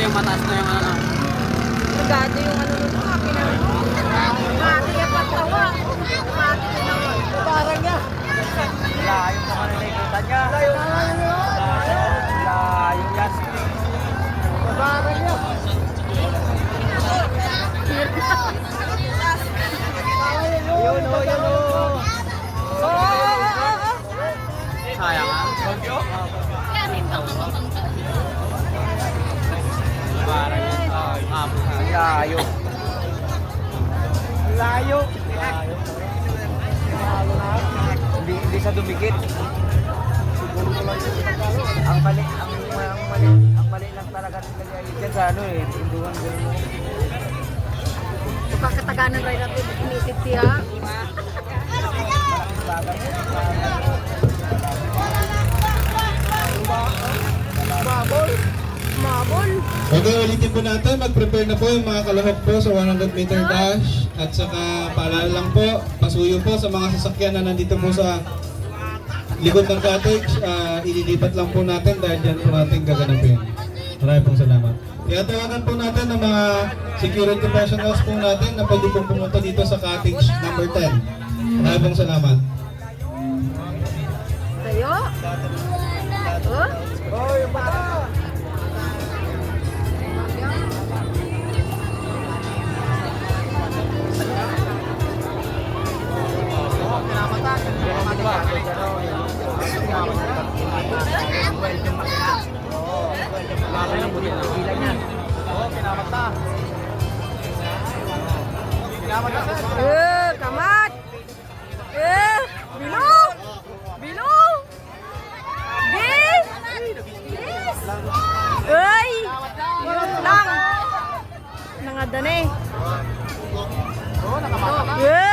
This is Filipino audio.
yung mataas na yung ano. Magado yung ano nun mga pinano. Mati yung patawa. Mati ka naman. Parang niya. Layo naman yung nakikita niya. Layo yan. Parang niya. Yun o. Sayang ha? Parang layo. Layo. Hindi sa dumikit. Ang mali lang talaga nila yan sa ano eh. Pinduan gano'n. Pagkataganan rin natin inisip siya. Mabol. Okay, ulitin po natin. Mag-prepare na po yung mga kalahok po sa 100 meter dash. At saka paalala lang po, pasuyo po sa mga sasakyan na nandito po sa likod ng cottage. Ililipat lang po natin dahil dyan po natin gaganapin. Maraming pong salamat. Kaya tawagan po natin ng mga security professionals po natin na pwede pong pumunta dito sa cottage number 10. Maraming pong salamat. Tayo. Oh? Oh, yung bata! Kamat. Bilog. Bilog. Bis. Bis. Ay. Lang. Nangadane. Oh, nakamata na.